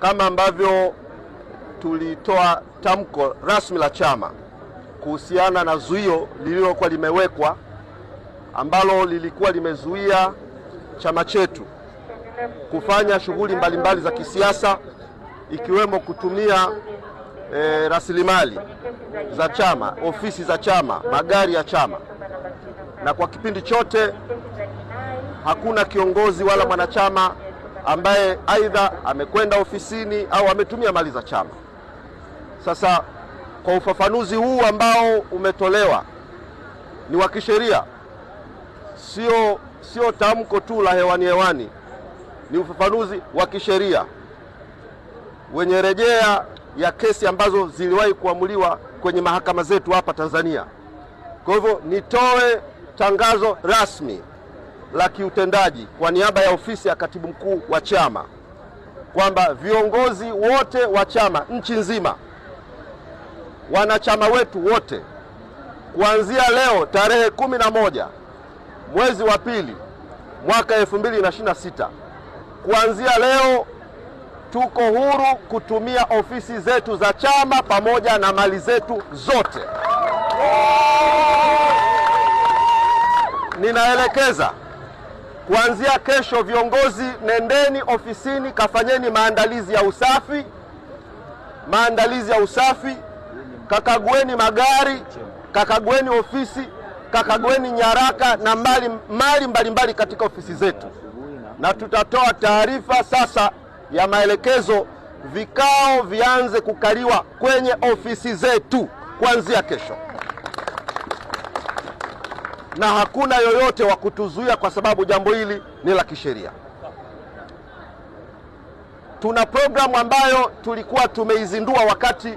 kama ambavyo tulitoa tamko rasmi la chama kuhusiana na zuio lililokuwa limewekwa ambalo lilikuwa limezuia chama chetu kufanya shughuli mbalimbali za kisiasa ikiwemo kutumia rasilimali za chama, ofisi za chama, magari ya chama. Na kwa kipindi chote hakuna kiongozi wala mwanachama ambaye aidha amekwenda ofisini au ametumia mali za chama. Sasa kwa ufafanuzi huu ambao umetolewa ni wa kisheria, sio tamko tu la hewani, ni ufafanuzi wa kisheria wenye rejea ya kesi ambazo ziliwahi kuamuliwa kwenye mahakama zetu hapa Tanzania. Kwa hivyo nitoe tangazo rasmi la kiutendaji kwa niaba ya ofisi ya katibu mkuu wa chama kwamba viongozi wote wa chama nchi nzima, wanachama wetu wote, kuanzia leo tarehe 11 mwezi wa pili mwaka 2026, kuanzia leo tuko huru kutumia ofisi zetu za chama pamoja na mali zetu zote. Ninaelekeza kuanzia kesho, viongozi, nendeni ofisini, kafanyeni maandalizi ya usafi, kakagueni magari, kakagueni ofisi, kakagueni nyaraka na mali mbalimbali katika ofisi zetu, na tutatoa taarifa sasa ya maelekezo, vikao vianze kukaliwa kwenye ofisi zetu kuanzia kesho, na hakuna yoyote wa kutuzuia kwa sababu jambo hili ni la kisheria. Tuna programu ambayo tulikuwa tumeizindua wakati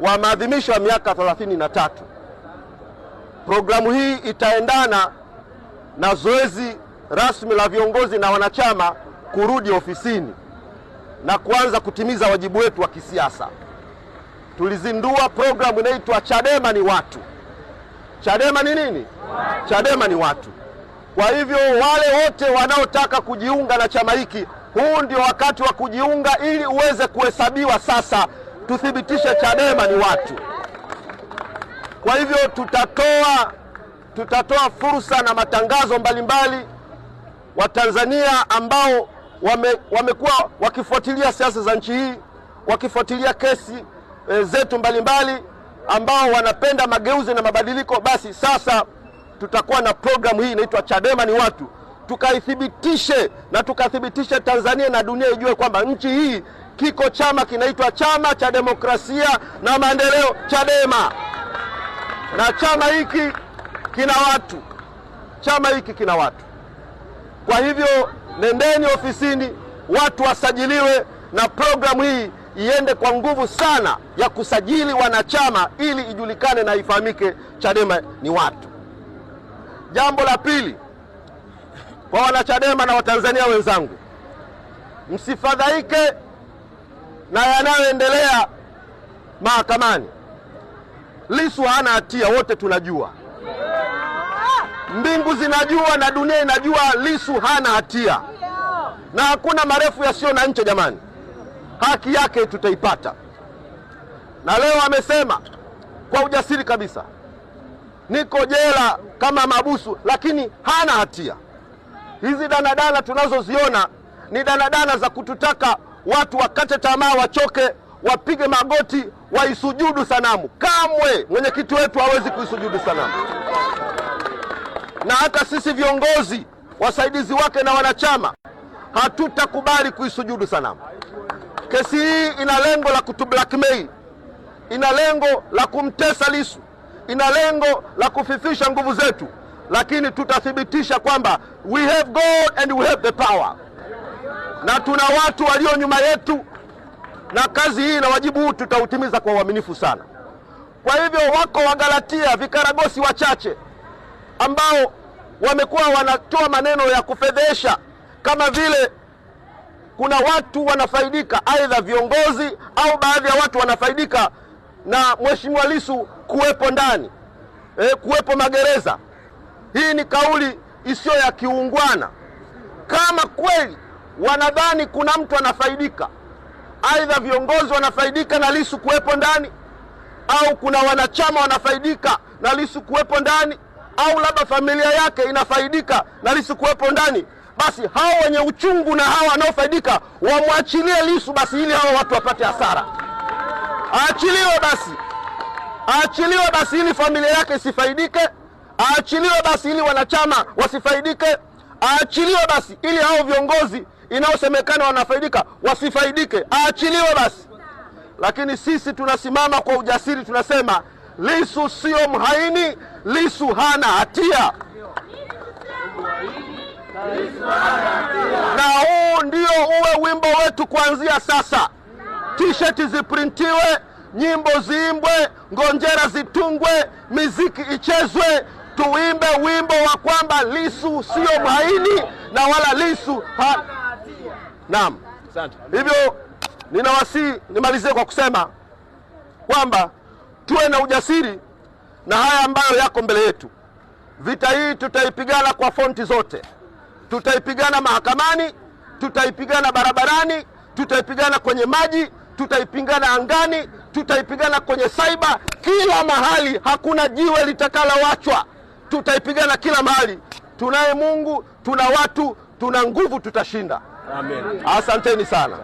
wa maadhimisho ya miaka 33. Programu hii itaendana na zoezi rasmi la viongozi na wanachama kurudi ofisini na kuanza kutimiza wajibu wetu wa kisiasa. Tulizindua programu inaitwa Chadema ni Watu. Chadema ni nini? Chadema ni watu. Kwa hivyo wale wote wanaotaka kujiunga na chama hiki, huu ndio wakati wa kujiunga ili uweze kuhesabiwa sasa, tuthibitishe Chadema ni watu. Kwa hivyo tutatoa fursa na matangazo mbalimbali wa Tanzania ambao wamekuwa wakifuatilia siasa za nchi hii, wakifuatilia kesi zetu mbalimbali, ambao wanapenda mageuzi na mabadiliko. Basi sasa tutakuwa na programu hii inaitwa Chadema ni Watu, tukathibitishe Tanzania na dunia ijue kwamba nchi hii kiko chama kinaitwa Chama cha Demokrasia na Maendeleo, Chadema, na chama hiki kina watu. Kwa hivyo nendeni ofisini, watu wasajiliwe, na programu hii iende kwa nguvu sana ya kusajili wanachama ili ijulikane na ifahamike Chadema ni watu. Jambo la pili, kwa wanachadema na Watanzania wenzangu, msifadhaike na yanayoendelea mahakamani. Lissu hana hatia, wote tunajua. Mbingu zinajua na dunia inajua Lissu hana hatia, na hakuna marefu yasiyo na ncha jamani. Haki yake tutaipata. Na leo amesema kwa ujasiri kabisa, niko jela kama mabusu, lakini hana hatia. Hizi danadana tunazoziona ni danadana za kututaka watu wakate tamaa, wachoke, wapige magoti, waisujudu sanamu. Kamwe mwenyekiti wetu hawezi kuisujudu sanamu, na hata sisi viongozi, wasaidizi wake na wanachama hatutakubali kuisujudu sanamu. Kesi hii ina lengo la kutublackmail, ina lengo la kumtesa Lissu, ina lengo la kufifisha nguvu zetu, lakini tutathibitisha kwamba we have God and we have the power, na tuna watu walio nyuma yetu, na kazi hii na wajibu huu tutautimiza kwa uaminifu sana. Kwa hivyo wako Wagalatia, vikaragosi wachache ambao wamekuwa wanatoa maneno ya kufedhesha, kama vile kuna watu wanafaidika, aidha viongozi au baadhi ya watu wanafaidika na Mheshimiwa Lissu kuwepo ndani, kuwepo magereza. Hii ni kauli isiyo ya kiungwana. Kama kweli wanadhani kuna mtu anafaidika aidha viongozi wanafaidika na Lissu kuwepo ndani, au kuna wanachama wanafaidika na Lissu kuwepo ndani, au labda familia yake inafaidika na Lissu kuwepo ndani, basi hao wenye uchungu na hao wanaofaidika wamwachilie Lissu basi, ili hao watu wapate hasara. Aachiliwe basi ili familia yake isifaidike. Aachiliwe basi ili wanachama wasifaidike. Aachiliwe basi ili hao viongozi inaosemekana wanafaidika wasifaidike. Aachiliwe basi. Lakini sisi tunasimama kwa ujasiri, tunasema Lissu sio mhaini, Lissu hana hatia. Na huu ndio uwe wimbo wetu kuanzia sasa. T-shirt ziprintiwe, nyimbo ziimbwe, ngonjera zitungwe, miziki ichezwe, tuimbe wimbo wa kwamba Lissu sio mhaini na wala Lissu Naam. Asante. Hivyo ninawasihi nimalizie kwa kusema kwamba tuwe na ujasiri na haya ambayo yako mbele yetu. Vita hii tutaipigana kwa fonti zote. Tutaipigana mahakamani, tutaipigana barabarani, tutaipigana kwenye maji, tutaipigana angani, tutaipigana kwenye cyber, kila mahali. Hakuna jiwe litakalowachwa. Tutaipigana kila mahali. Tunaye Mungu, tuna watu, tuna nguvu, tutashinda. Amen. Asanteni sana.